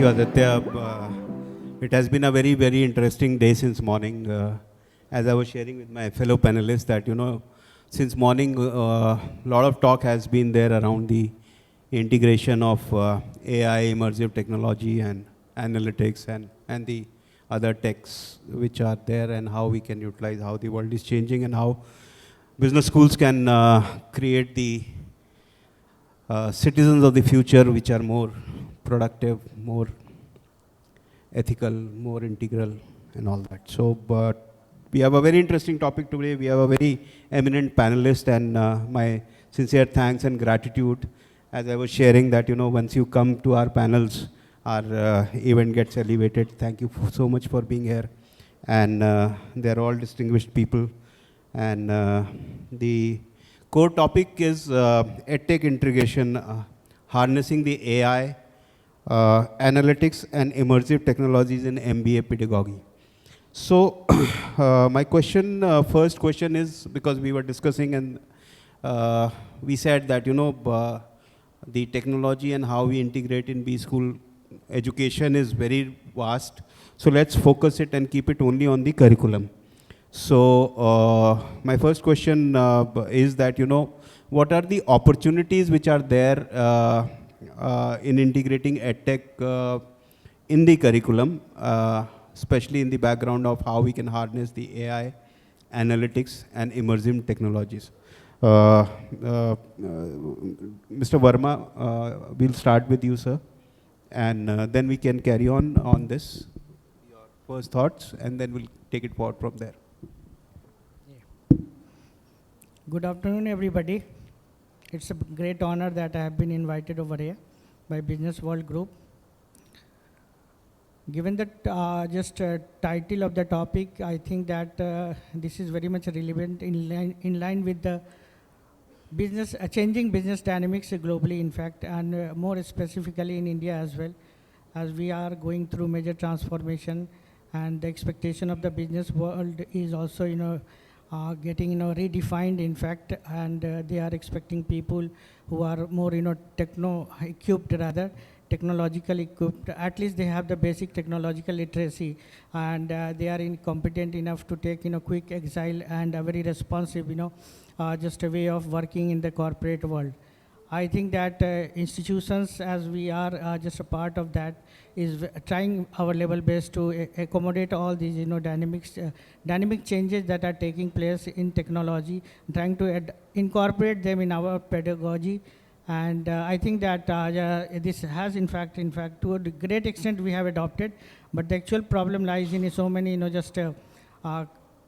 you, Aditya. It has been a very, very interesting day since morning. As I was sharing with my fellow panelists that, since morning, a lot of talk has been there around the integration of AI, immersive technology and analytics and the other techs which are there and how we can utilize, how the world is changing and how business schools can create the citizens of the future which are more productive, more ethical, more integral and all that. So, but we have a very interesting topic today. We have a very eminent panelist and my sincere thanks and gratitude as I was sharing that, once you come to our panels, our event gets elevated. Thank you so much for being here. And they're all distinguished people. And the core topic is EdTech Integration Harnessing the AI, Analytics and Immersive Technologies in MBA Pedagogy. So my question, first question is, because we were discussing and we said that, the technology and how we integrate in B school education is very vast. So let's focus it and keep it only on the curriculum. So my first question is that, what are the opportunities which are there in integrating EdTech in the curriculum, especially in the background of how we can harness the AI, analytics and immersive technologies. Mr. Verma, we'll start with you, sir. And then we can carry on this, your first thoughts, and then we'll take it forward from there. Good afternoon, everybody. It's a great honor that I have been invited over here by Business World Group. Given the title of the topic, I think that this is very much relevant in line with the business, changing business dynamics globally, in fact, and more specifically in India as well, as we are going through major transformation, and the expectation of the business world is also, getting, redefined, in fact, and they are expecting people who are more, techno-equipped rather, technologically equipped. At least they have the basic technological literacy, and they are competent enough to take, quick exile and a very responsive, just a way of working in the corporate world. I think that institutions, as we are just a part of that, is trying our level best to accommodate all these, dynamic changes that are taking place in technology, trying to incorporate them in our pedagogy. And I think that this has, in fact, to a great extent, we have adopted. But the actual problem lies in so many,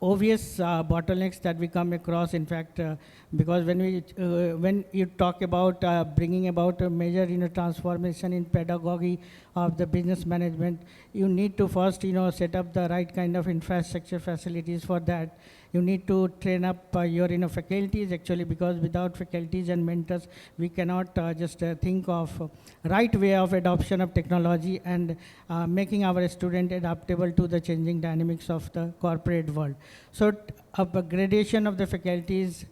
obvious bottlenecks that we come across, in fact, because when you talk about bringing about a major transformation in pedagogy of the business management, you need to first set up the right kind of infrastructure facilities for that. You need to train up your faculties, actually, because without faculties and mentors, we cannot just think of right way of adoption of technology and making our student adaptable to the changing dynamics of the corporate world. So upgradation of the faculties,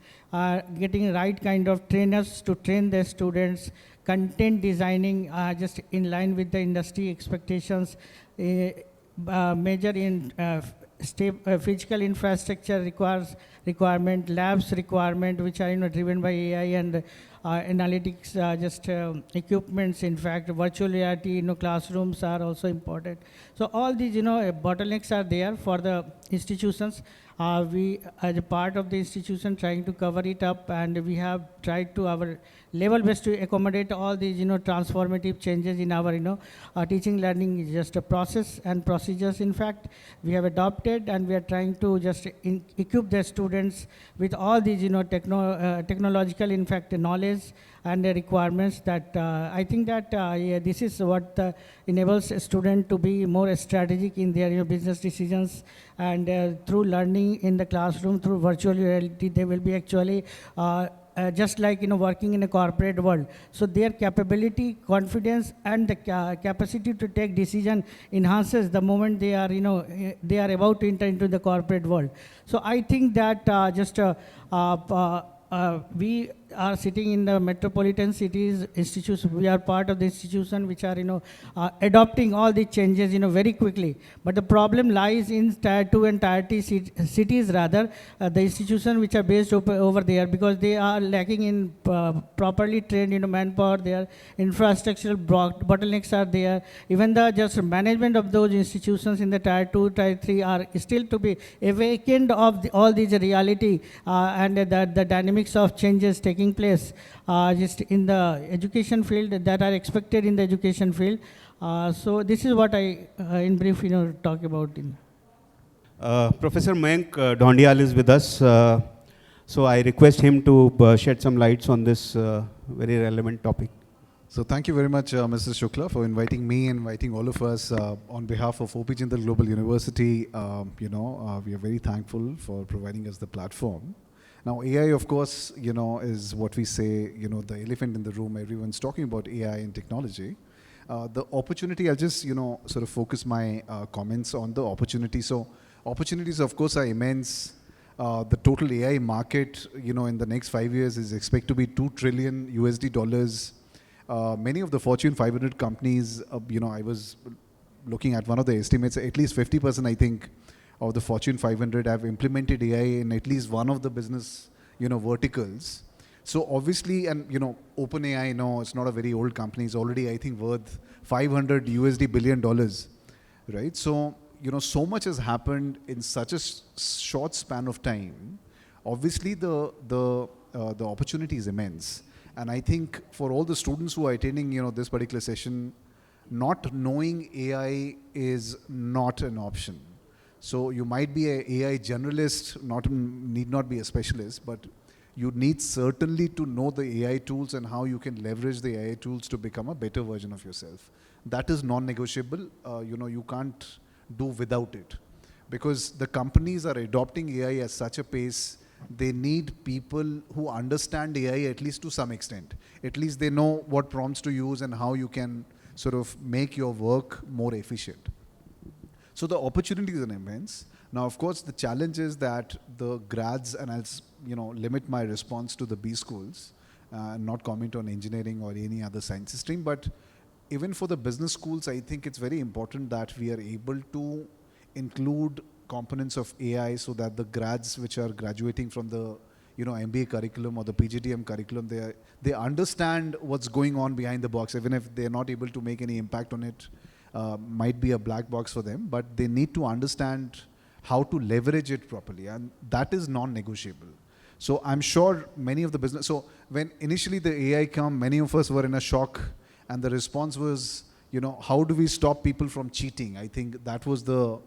getting right kind of trainers to train their students, content designing just in line with the industry expectations, major in physical infrastructure requirement, labs requirement, which are driven by AI and analytics, equipments. In fact, virtual reality, classrooms are also important. So all these, bottlenecks are there for the institutions. We, as a part of the institution, trying to cover it up, and we have tried to our level best to accommodate all these, transformative changes in our, teaching learning is just a process and procedures. In fact, we have adopted, and we are trying to just equip the students with all these, technological, in fact, knowledge and the requirements that I think that this is what enables a student to be more strategic in their business decisions, and through learning in the classroom, through virtual reality, they will be actually just like working in a corporate world. So their capability, confidence, and the capacity to take decision enhances the moment they are they are about to enter into the corporate world. So I think that we are sitting in the metropolitan cities institutions. We are part of the institution which are, adopting all the changes, very quickly. But the problem lies in tier 2 and tier 3 cities rather, the institutions which are based over there, because they are lacking in properly trained, manpower. Their infrastructural bottlenecks are there. Even the just management of those institutions in the tier 2, tier 3 are still to be awakened of all these reality and the dynamics of changes taking place just in the education field that are expected in the education field. So this is what I, in brief, talk about. Professor Mayank Dhanudiyal is with us. So I request him to shed some lights on this very relevant topic. So thank you very much, Mr. Shukla, for inviting me and inviting all of us on behalf of OP Jindal Global University. We are very thankful for providing us the platform. Now, AI, of course, is what we say, the elephant in the room. Everyone's talking about AI and technology. The opportunity, I'll just, sort of focus my comments on the opportunity. So opportunities, of course, are immense. The total AI market, in the next 5 years is expected to be $2 trillion USD. Many of the Fortune 500 companies, I was looking at one of the estimates, at least 50%, I think, of the Fortune 500 have implemented AI in at least one of the business, verticals. So obviously, and, OpenAI, it's not a very old company. It's already, I think, worth $500 billion, right? So, so much has happened in such a short span of time. Obviously, the opportunity is immense. And I think for all the students who are attending, this particular session, not knowing AI is not an option. So you might be an AI generalist, need not be a specialist, but you need certainly to know the AI tools and how you can leverage the AI tools to become a better version of yourself. That is non-negotiable. You can't do without it, because the companies are adopting AI at such a pace. They need people who understand AI at least to some extent. At least they know what prompts to use and how you can sort of make your work more efficient. So the opportunities are immense. Now, of course, the challenge is that the grads, and I'll limit my response to the B schools, not comment on engineering or any other science stream, but even for the business schools, I think it's very important that we are able to include components of AI so that the grads which are graduating from the MBA curriculum or the PGDM curriculum, they understand what's going on behind the box, even if they're not able to make any impact on it. Might be a black box for them, but they need to understand how to leverage it properly, and that is non-negotiable. So I'm sure many of the business, so when initially the AI came, many of us were in a shock, and the response was, how do we stop people from cheating? I think that was the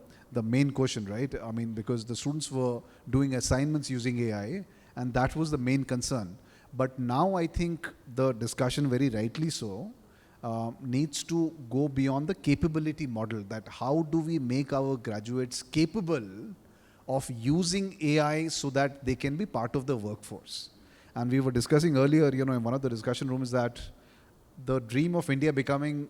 main question, right? I mean, because the students were doing assignments using AI, and that was the main concern. But now I think the discussion, very rightly so, needs to go beyond the capability model, that how do we make our graduates capable of using AI so that they can be part of the workforce. And we were discussing earlier, in one of the discussion rooms, that the dream of India becoming,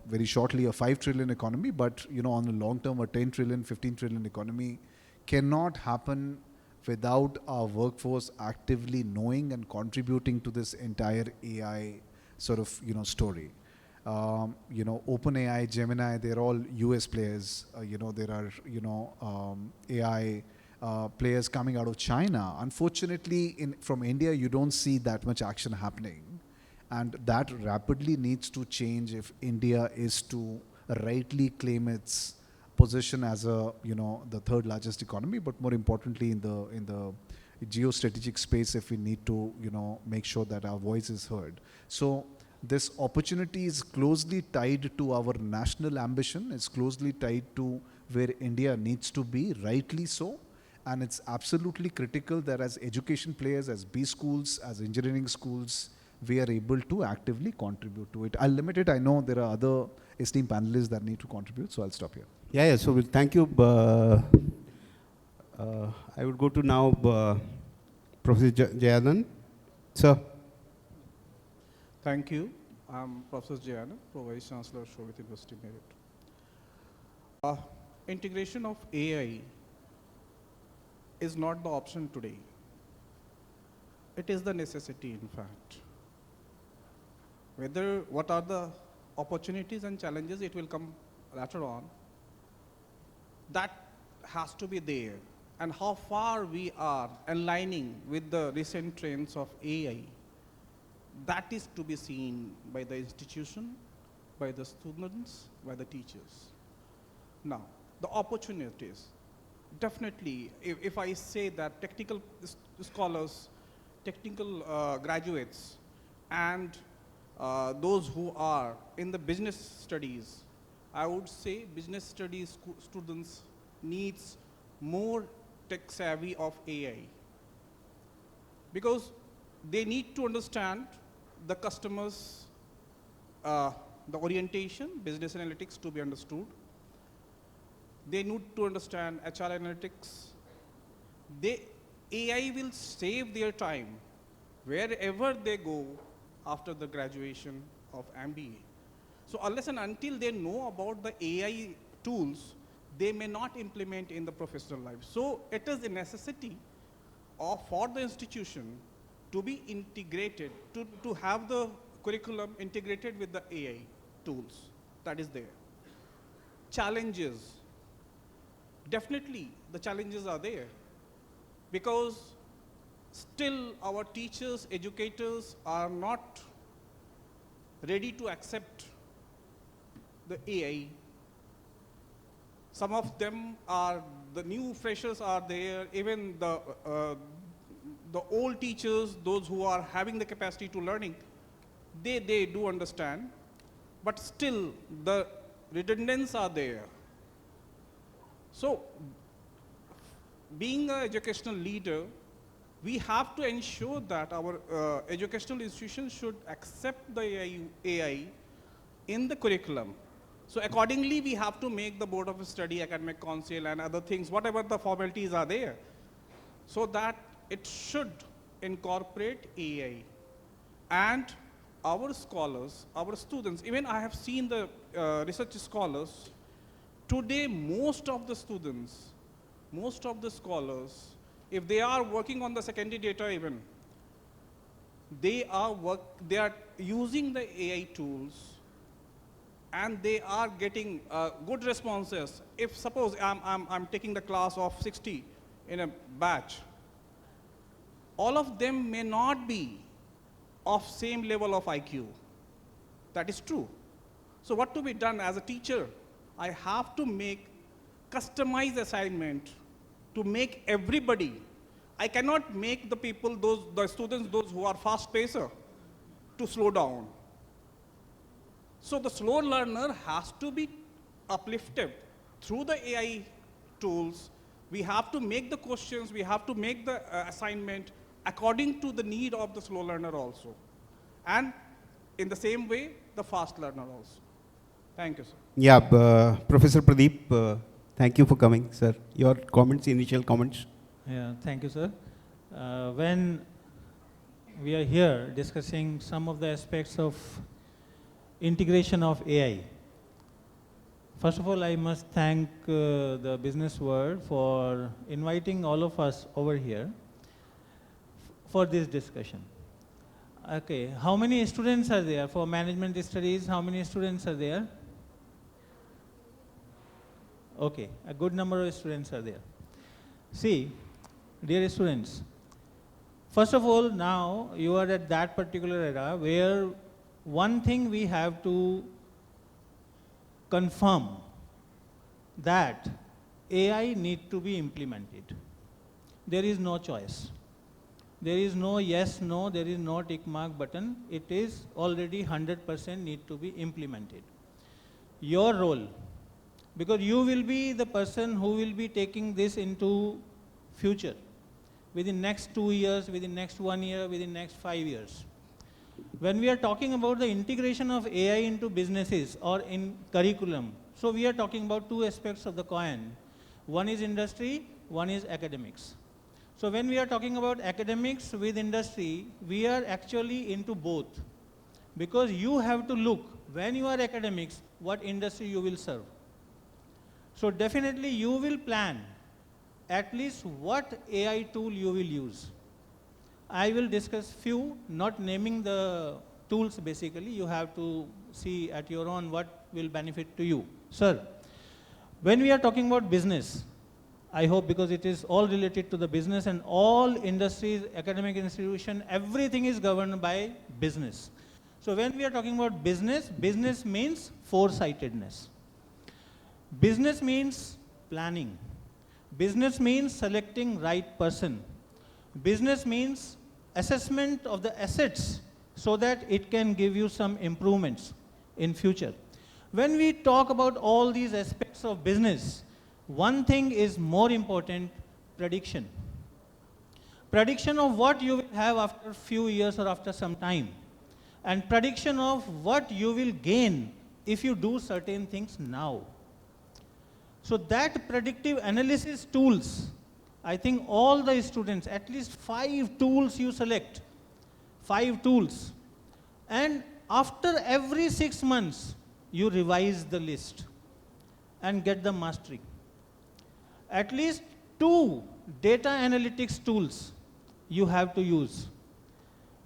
very shortly a 5 trillion economy, but, on the long term, a 10 trillion, 15 trillion economy cannot happen without our workforce actively knowing and contributing to this entire AI sort of, story. OpenAI, Gemini, they're all US players. There are, AI players coming out of China. Unfortunately, from India, you don't see that much action happening. And that rapidly needs to change if India is to rightly claim its position as the third largest economy, but more importantly in the geostrategic space, if we need to, make sure that our voice is heard. So this opportunity is closely tied to our national ambition. It's closely tied to where India needs to be, rightly so. And it's absolutely critical that as education players, as B schools, as engineering schools, we are able to actively contribute to it. I'll limit it. I know there are other esteemed panelists that need to contribute, so I'll stop here. Yeah, so we'll thank you. I would go to now Professor Jayanand. Sir. Thank you. I'm Professor Jayanand, Vice-Chancellor, Shobhit University, Meerut. Integration of AI is not the option today. it is the necessity, in fact. What are the opportunities and challenges, it will come later on. That has to be there. And how far we are aligning with the recent trends of AI, that is to be seen by the institution, by the students, by the teachers. Now, the opportunities. Definitely, if I say that technical scholars, technical graduates, and those who are in the business studies, I would say business studies students needs more tech savvy of AI, because they need to understand the customers, the orientation, business analytics to be understood. They need to understand HR analytics. AI will save their time wherever they go after the graduation of MBA. So unless and until they know about the AI tools, they may not implement in the professional life. So it is a necessity for the institution to be integrated, to have the curriculum integrated with the AI tools that is there. Challenges. Definitely, the challenges are there, because still our teachers, educators are not ready to accept the AI. Some of them are, the new freshers are there, even the old teachers, those who are having the capacity to learning, they do understand, but still the redundancies are there. So, being an educational leader, we have to ensure that our educational institutions should accept the AI in the curriculum. So accordingly, we have to make the Board of Study, Academic Council, and other things, whatever the formalities are there, so that it should incorporate AI. And our scholars, our students, even I have seen the research scholars, today most of the students, most of the scholars, if they are working on the secondary data even, they are using the AI tools, and they are getting good responses. If suppose I'm taking the class of 60 in a batch, all of them may not be of same level of IQ. That is true. So what to be done as a teacher? I have to make customized assignment to make everybody. I cannot make the people, the students, those who are fast pacer, to slow down. So the slow learner has to be uplifted through the AI tools. We have to make the questions, we have to make the assignment according to the need of the slow learner also. And in the same way, the fast learner also. Thank you, sir. Yeah, Professor Pradeep, thank you for coming, sir. Your comments, initial comments. Yeah, thank you, sir. When we are here discussing some of the aspects of integration of AI, first of all, I must thank the business world for inviting all of us over here for this discussion. Okay, how many students are there for management studies? How many students are there? Okay, a good number of students are there. See, dear students, first of all, now you are at that particular era where one thing we have to confirm, that AI need to be implemented. There is no choice. There is no yes, no, there is no tick mark button. It is already 100% need to be implemented. Your role, because you will be the person who will be taking this into future, within next 2 years, within next 1 year, within next 5 years. When we are talking about the integration of AI into businesses or in curriculum, so we are talking about two aspects of the coin. One is industry, one is academics. So when we are talking about academics with industry, we are actually into both. Because you have to look, when you are academics, what industry you will serve. So definitely you will plan at least what AI tool you will use. I will discuss few, not naming the tools basically. You have to see at your own what will benefit to you. Sir, when we are talking about business, I hope because it is all related to the business and all industries, academic institution, everything is governed by business. So when we are talking about business, business means foresightedness. Business means planning. Business means selecting right person. Business means assessment of the assets so that it can give you some improvements in future. When we talk about all these aspects of business, one thing is more important, prediction. Prediction of what you will have after a few years or after some time. And prediction of what you will gain if you do certain things now. So that predictive analysis tools, I think all the students, at least 5 tools you select, 5 tools. And after every 6 months, you revise the list and get the mastery. At least 2 data analytics tools you have to use.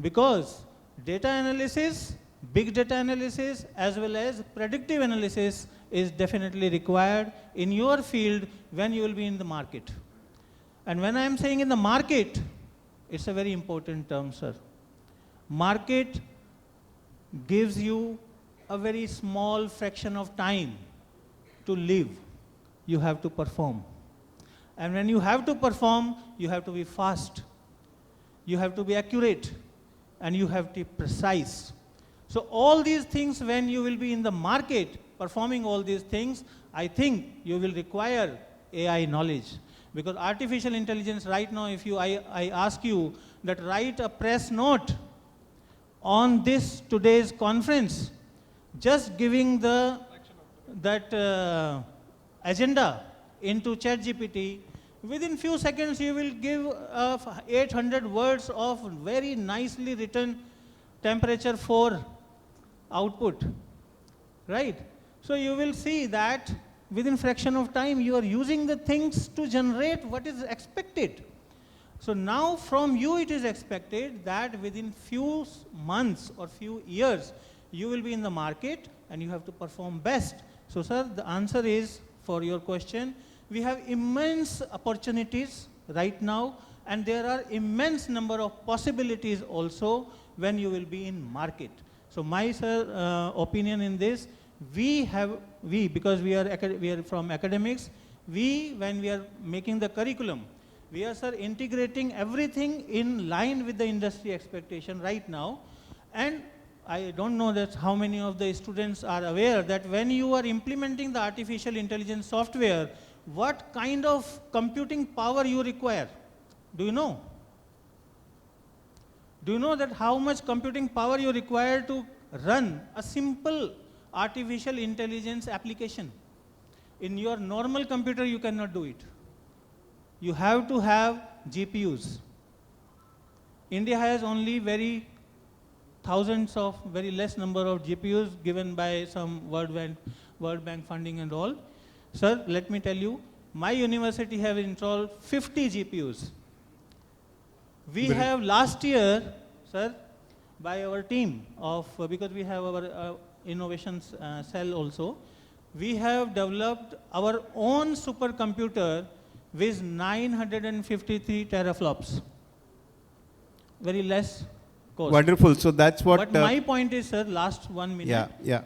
Because data analysis, big data analysis, as well as predictive analysis is definitely required in your field when you will be in the market. And when I am saying in the market, it's a very important term, sir. Market gives you a very small fraction of time to live. You have to perform. And when you have to perform, you have to be fast. You have to be accurate. And you have to be precise. So all these things, when you will be in the market, performing all these things, I think you will require AI knowledge. Because artificial intelligence right now, if I ask you that write a press note on this today's conference, just giving that agenda into ChatGPT, within few seconds you will give 800 words of very nicely written temperature 4 output, right? So you will see that within fraction of time you are using the things to generate what is expected. So now from you it is expected that within few months or few years you will be in the market and you have to perform best. So sir, the answer is, for your question, we have immense opportunities right now and there are immense number of possibilities also when you will be in market. So my sir, opinion in this, because we are from academics, when we are making the curriculum, we are, sir, integrating everything in line with the industry expectation right now. And I don't know that how many of the students are aware that when you are implementing the artificial intelligence software, what kind of computing power you require? Do you know? Do you know that how much computing power you require to run a simple artificial intelligence application? In your normal computer, you cannot do it. You have to have GPUs. India has only very less number of GPUs given by some World Bank funding and all. Sir, let me tell you, my university have installed 50 GPUs. We have last year, sir, by our team because we have our innovations cell also, we have developed our own supercomputer with 953 teraflops. Very less cost. Wonderful. So that's what. But my point is, sir, last 1 minute. Yeah.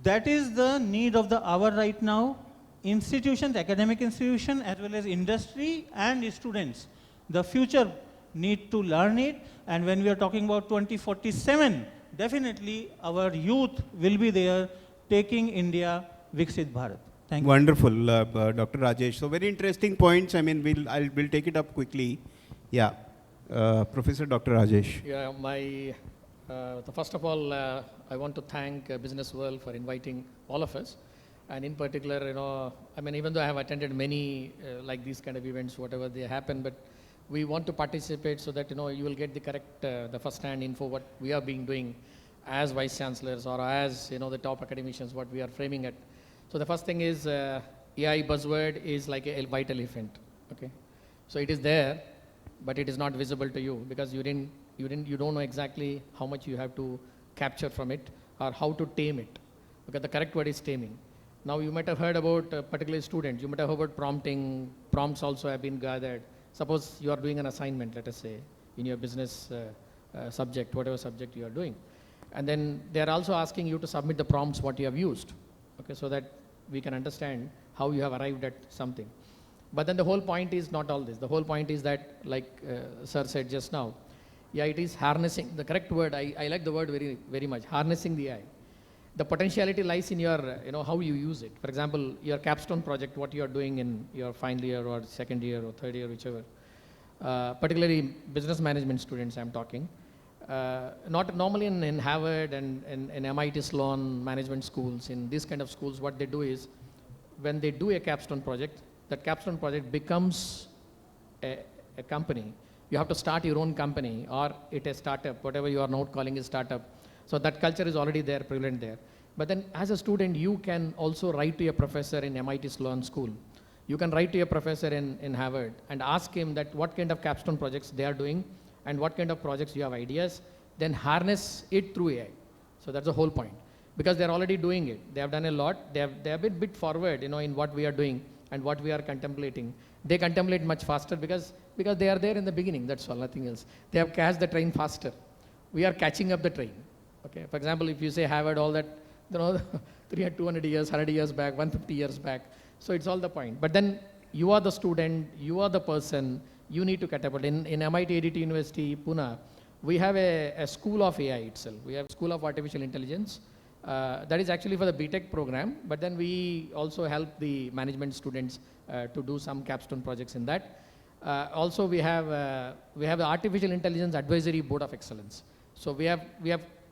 That is the need of the hour right now. Institutions, academic institution, as well as industry and students. The future need to learn it. And when we are talking about 2047, definitely our youth will be there taking India Viksit Bharat. Thank you. Wonderful, Dr. Rajesh. So very interesting points. I mean, we'll take it up quickly. Yeah, Professor Dr. Rajesh. Yeah, first of all, I want to thank Business World for inviting all of us. And in particular, I mean, even though I have attended many like these kind of events, whatever they happen, but we want to participate so that, you will get the correct, the first-hand info what we are being doing as Vice-Chancellors or as, the top academicians, what we are framing at. So the first thing is AI buzzword is like a white elephant, okay? So it is there, but it is not visible to you because you don't know exactly how much you have to capture from it or how to tame it. Because the correct word is taming. Now you might have heard about particularly students, you might have heard about prompting, prompts also have been gathered. Suppose you are doing an assignment, let us say, in your business subject, whatever subject you are doing. And then they are also asking you to submit the prompts what you have used, okay, so that we can understand how you have arrived at something. But then the whole point is not all this. The whole point is that, like sir said just now, yeah, it is harnessing. The correct word, I like the word very, very much, harnessing the AI. The potentiality lies in your, how you use it. For example, your capstone project, what you are doing in your final year or second year or third year, whichever. Particularly business management students I'm talking. Not normally in Harvard and in MIT Sloan management schools, in these kind of schools, what they do is, when they do a capstone project, that capstone project becomes a company. You have to start your own company or it a startup, whatever you are now calling a startup. So that culture is already there, prevalent there. But then as a student, you can also write to your professor in MIT Sloan School. You can write to your professor in Harvard and ask him that what kind of capstone projects they are doing and what kind of projects you have ideas, then harness it through AI. So that's the whole point. Because they're already doing it. They have done a lot. They have been a bit forward, in what we are doing and what we are contemplating. They contemplate much faster because they are there in the beginning, that's all, nothing else. They have catched the train faster. We are catching up the train. Okay. For example, if you say Harvard, all that, 200 years, 100 years back, 150 years back. So it's all the point. But then you are the student, you are the person, you need to catapult. In MIT ADT University, Pune, we have a school of AI itself. We have School of Artificial Intelligence. That is actually for the BTech program, but then we also help the management students to do some capstone projects in that. Also, we have the Artificial Intelligence Advisory Board of Excellence. So we have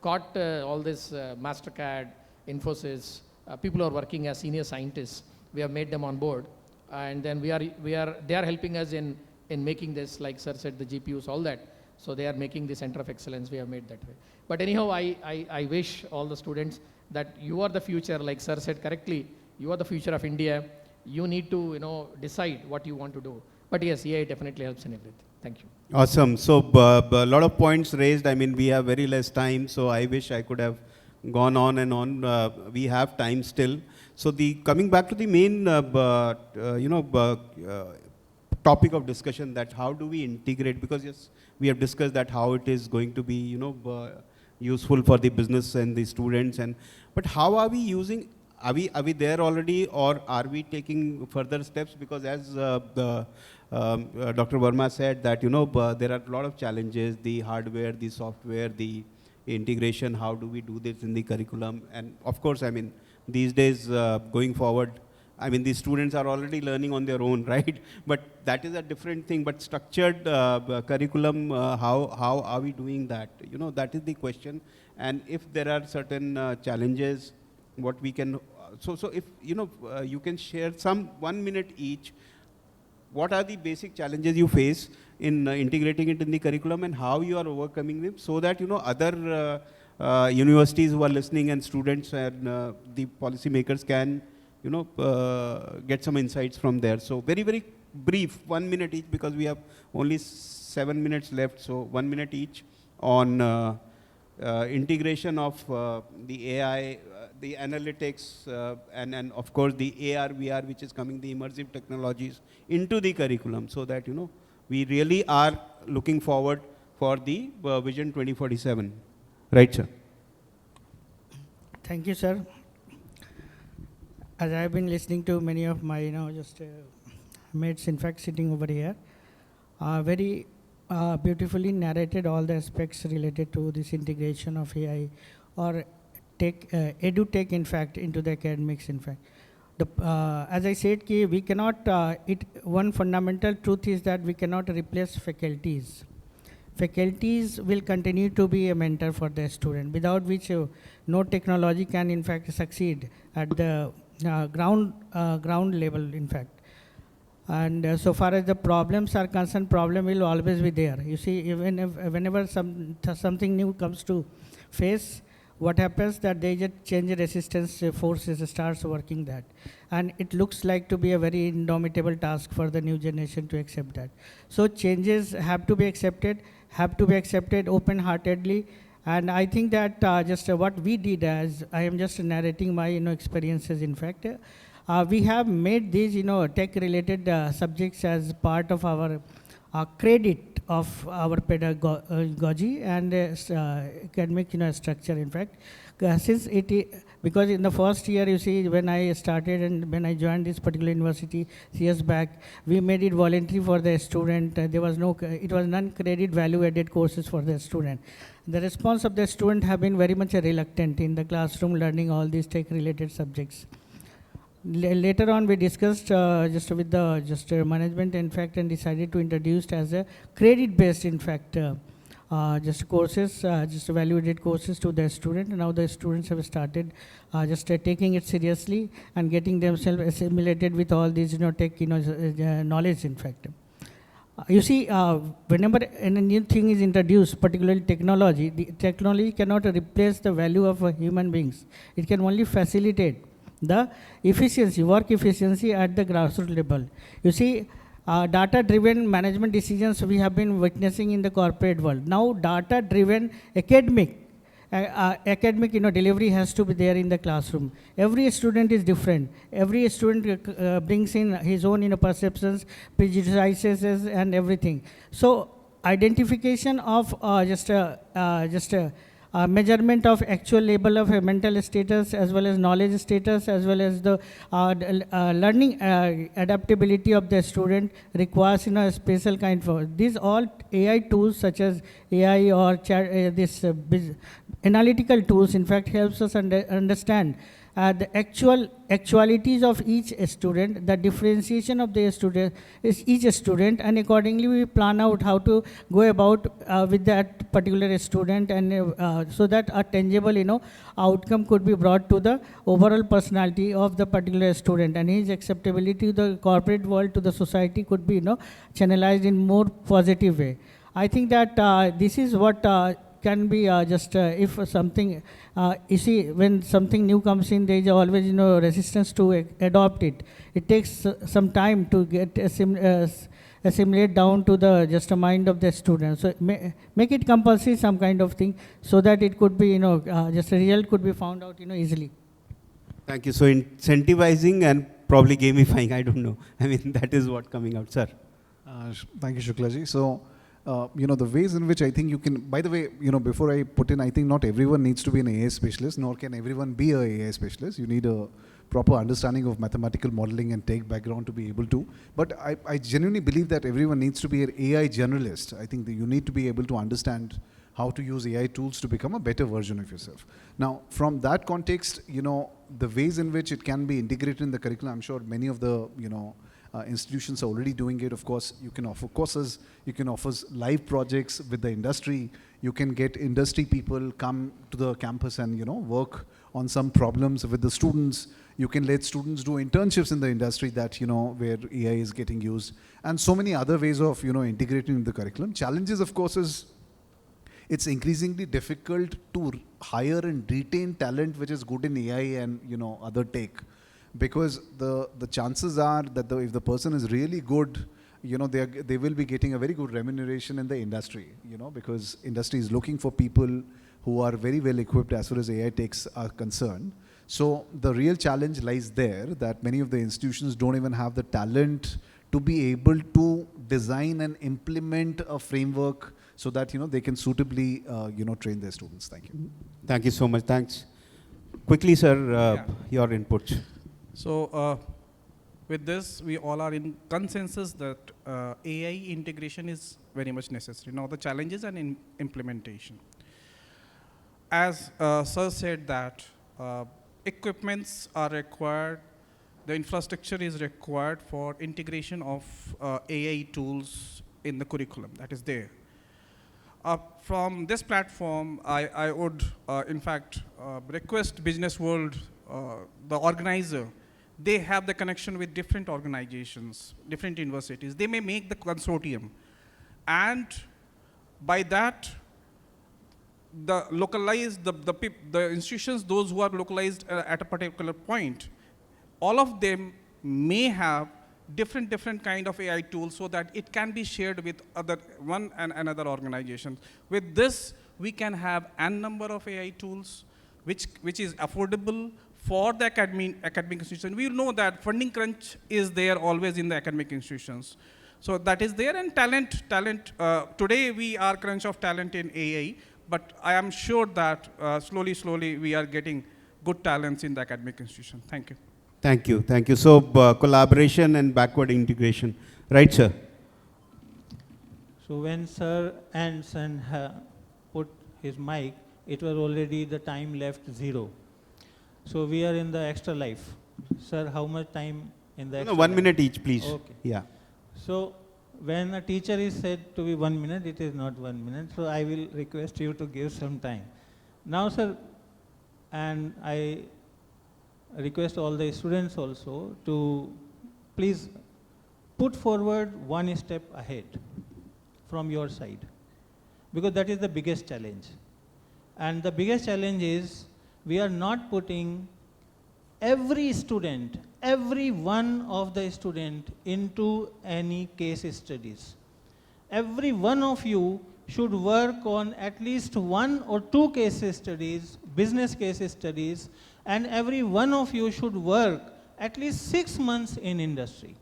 got all this MasterCard, Infosys, people who are working as senior scientists. We have made them on board, and then they are helping us in making this, like sir said, the GPUs, all that. So they are making the center of excellence. We have made that way. But anyhow, I wish all the students that you are the future, like sir said correctly, you are the future of India. You need to, decide what you want to do. But yes, AI definitely helps in everything. Thank you. Awesome. So a lot of points raised. I mean, we have very less time, so I wish I could have gone on and on. We have time still. So coming back to the main, topic of discussion, that how do we integrate, because yes, we have discussed that how it is going to be, useful for the business and the students, but how are we using, are we there already, or are we taking further steps? Because as Dr. Verma said that, there are a lot of challenges, the hardware, the software, the integration, how do we do this in the curriculum? And of course, I mean, these days going forward, I mean, the students are already learning on their own, right? But that is a different thing. But structured curriculum, how are we doing that? That is the question. And if there are certain challenges, what we can, so if, you can share 1 minute each, what are the basic challenges you face in integrating it in the curriculum and how you are overcoming them, so that, other universities who are listening and students and the policymakers can, get some insights from there. So very, very brief, 1 minute each, because we have only 7 minutes left. So 1 minute each on integration of the AI, the analytics, and of course the AR, VR, which is coming, the immersive technologies into the curriculum, so that, we really are looking forward for the Vision 2047. Right, sir? Thank you, sir. As I have been listening to many of my, mates, in fact, sitting over here, very beautifully narrated all the aspects related to this integration of AI or EdTech, in fact, into the academics, in fact. As I said, we cannot, one fundamental truth is that we cannot replace faculties. Faculties will continue to be a mentor for the student, without which no technology can, in fact, succeed at the ground level, in fact. And so far as the problems are concerned, problem will always be there. You see, even if, whenever something new comes to face, what happens that they just change resistance forces starts working that. And it looks like to be a very indomitable task for the new generation to accept that. So changes have to be accepted open-heartedly. And I think that just what we did, as I am just narrating my experiences, in fact, we have made these tech-related subjects as part of our credit of our pedagogy and academic structure, in fact. Since because in the first year, you see, when I started and when I joined this particular university years back, we made it voluntary for the student. There was it was non-credit value-added courses for the student. The response of the student have been very much reluctant in the classroom learning all these tech-related subjects. Later on, we discussed just with the management, in fact, and decided to introduce as a credit-based, in fact, just courses, just value-added courses to the student. And now the students have started just taking it seriously and getting themselves assimilated with all these tech knowledge, in fact. You see, whenever a new thing is introduced, particularly technology, the technology cannot replace the value of human beings. It can only facilitate the efficiency, work efficiency at the grassroots level. You see, data-driven management decisions we have been witnessing in the corporate world. Now, data-driven academic delivery has to be there in the classroom. Every student is different. Every student brings in his own perceptions, prejudices, and everything. So, identification of measurement of actual level of mental status, as well as knowledge status, as well as the learning adaptability of the student requires a special kind of these all AI tools such as AI or analytical tools, in fact, helps us understand the actualities of each student, the differentiation of the student is each student, and accordingly we plan out how to go about with that particular student, and so that a tangible outcome could be brought to the overall personality of the particular student, and his acceptability to the corporate world, to the society, could be channelized in more positive way. I think that this is what can be if something, you see, when something new comes in, there is always resistance to adopt it. It takes some time to get assimilate down to the just a mind of the student. So make it compulsory, some kind of thing, so that it could be just a result could be found out easily. Thank you. So incentivizing and probably gamifying, I don't know. I mean, that is what coming out, sir. Thank you, Shukla ji. So, the ways in which I think you can, by the way, before I put in, I think not everyone needs to be an AI specialist, nor can everyone be an AI specialist. You need a proper understanding of mathematical modeling and tech background to be able to. But I genuinely believe that everyone needs to be an AI generalist. I think that you need to be able to understand how to use AI tools to become a better version of yourself. Now, from that context, the ways in which it can be integrated in the curriculum, I'm sure many of the, institutions are already doing it. Of course, you can offer courses, you can offer live projects with the industry, you can get industry people come to the campus and work on some problems with the students. You can let students do internships in the industry that where AI is getting used, and so many other ways of integrating in the curriculum. Challenges, of course, is it's increasingly difficult to hire and retain talent which is good in AI and other tech. Because the chances are that if the person is really good, they will be getting a very good remuneration in the industry, because industry is looking for people who are very well equipped as far as AI techs are concerned. So the real challenge lies there, that many of the institutions don't even have the talent to be able to design and implement a framework so that they can suitably train their students. Thank you. Thank you so much. Thanks. Quickly, sir, your input. So with this, we all are in consensus that AI integration is very much necessary. Now the challenges and implementation. As Sir said that equipments are required, the infrastructure is required for integration of AI tools in the curriculum that is there. From this platform, I would in fact request business world, the organizer, they have the connection with different organizations, different universities. They may make the consortium. And by that, the localized, the institutions, those who are localized at a particular point, all of them may have different kind of AI tools so that it can be shared with one and another organization. With this, we can have n number of AI tools, which is affordable for the academic institution. We know that funding crunch is there always in the academic institutions. So that is there, and talent, today we are crunch of talent in AI, but I am sure that slowly we are getting good talents in the academic institution. Thank you. Thank you, thank you. So collaboration and backward integration, right, sir? So when Sir ends and put his mic, it was already the time left 0. So we are in the extra life. Sir, how much time in the extra No, 1 life? minute each, please. Okay. Yeah. So when a teacher is said to be 1 minute, it is not 1 minute. So I will request you to give some time. Now, sir, and I request all the students also to please put forward one step ahead from your side, because that is the biggest challenge. And the biggest challenge is we are not putting every student, every one of the student into any case studies. Every one of you should work on at least 1 or 2 case studies, business case studies, and every one of you should work at least 6 months in industry.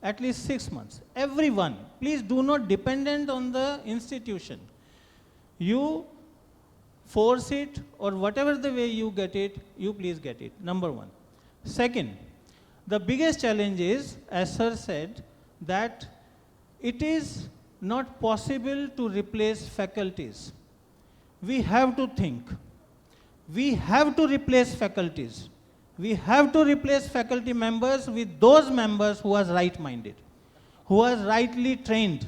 At least 6 months. Everyone. Please do not dependent on the institution. You force it, or whatever the way you get it, you please get it. Number 1. Second, the biggest challenge is, as sir said, that it is not possible to replace faculties. We have to think. We have to replace faculties. We have to replace faculty members with those members who are right-minded, who are rightly trained.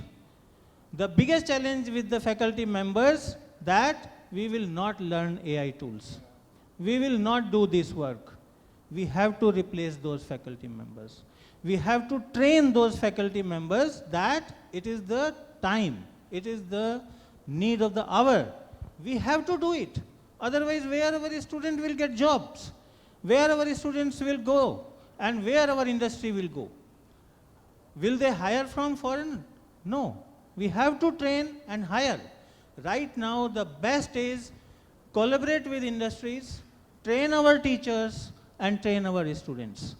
The biggest challenge with the faculty members that we will not learn AI tools. We will not do this work. We have to replace those faculty members. We have to train those faculty members that it is the time, it is the need of the hour. We have to do it. Otherwise, where our student will get jobs, where our students will go, and where our industry will go. Will they hire from foreign? No. We have to train and hire. Right now, the best is collaborate with industries, train our teachers, and train our students.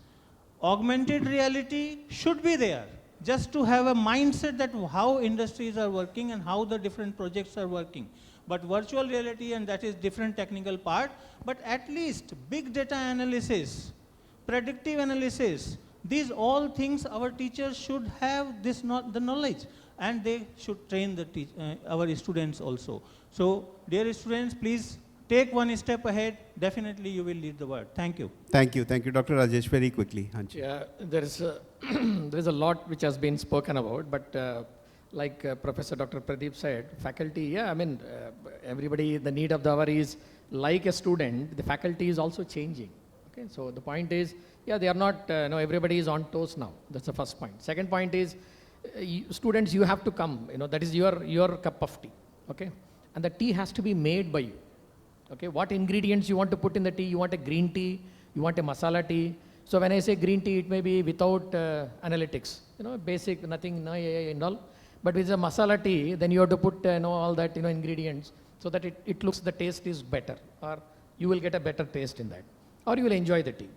Augmented reality should be there, just to have a mindset that how industries are working and how the different projects are working. But virtual reality, and that is different technical part, but at least big data analysis, predictive analysis, these all things our teachers should have this the knowledge, and they should train the our students also. So, dear students, please take one step ahead. Definitely you will lead the world. Thank you. Thank you. Thank you, Dr. Rajesh. Very quickly. Hanchi. Yeah, there is a lot which has been spoken about, but like Professor Dr. Pradeep said, faculty, yeah, I mean, everybody, the need of the hour is like a student, the faculty is also changing. Okay, so the point is, yeah, they are not, no, everybody is on toes now. That's the first point. Second point is, students, you have to come, that is your cup of tea, okay? And the tea has to be made by you, okay? What ingredients you want to put in the tea? You want a green tea, you want a masala tea. So when I say green tea, it may be without analytics, basic, nothing, no AI and all. But with a masala tea, then you have to put all that ingredients so that it looks, the taste is better, or you will get a better taste in that, or you will enjoy the tea.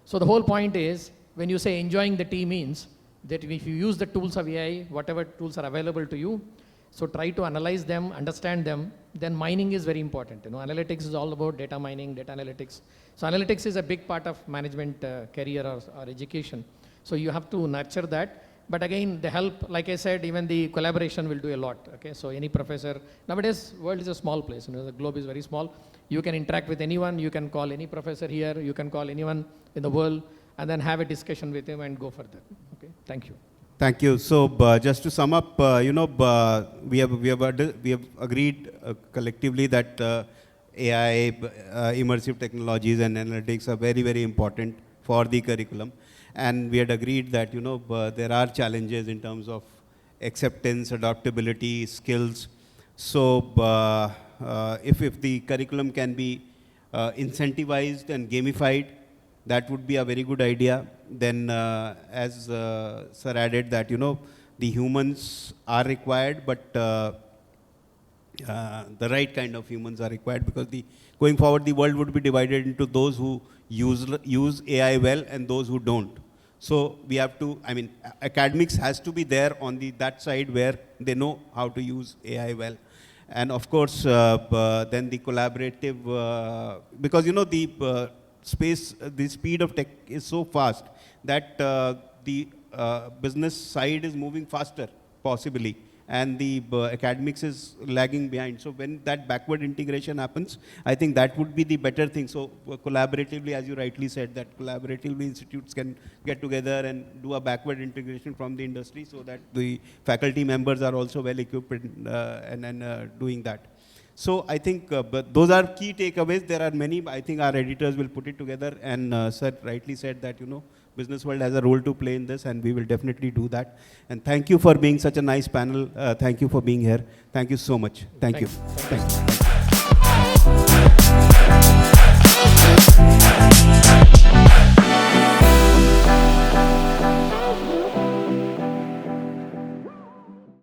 So the whole point is, when you say enjoying the tea means that if you use the tools of AI, whatever tools are available to you, so try to analyze them, understand them, then mining is very important. Analytics is all about data mining, data analytics. So analytics is a big part of management career or education. So you have to nurture that. But again, the help, like I said, even the collaboration will do a lot. Okay, so any professor, nowadays, world is a small place. The globe is very small. You can interact with anyone. You can call any professor here. You can call anyone in the world, and then have a discussion with him and go further. Okay, thank you. Thank you. So just to sum up, we have agreed collectively that AI, immersive technologies, and analytics are very, very important for the curriculum. And we had agreed that, there are challenges in terms of acceptance, adaptability, skills. So if the curriculum can be incentivized and gamified, that would be a very good idea. Then, as Sir added that, the humans are required, but the right kind of humans are required, because going forward, the world would be divided into those who use AI well and those who don't. So we have to, academics has to be there on that side where they know how to use AI well. And of course, then the collaborative, because the the speed of tech is so fast that the business side is moving faster, possibly, and the academics is lagging behind. So when that backward integration happens, I think that would be the better thing. So collaboratively, as you rightly said, that collaboratively institutes can get together and do a backward integration from the industry, so that the faculty members are also well equipped and doing that. So I think but those are key takeaways. There are many. I think our editors will put it together, and Sir rightly said that business world has a role to play in this, and we will definitely do that. And thank you for being such a nice panel. Thank you for being here. Thank you so much. Thank you. Thanks. Thank you.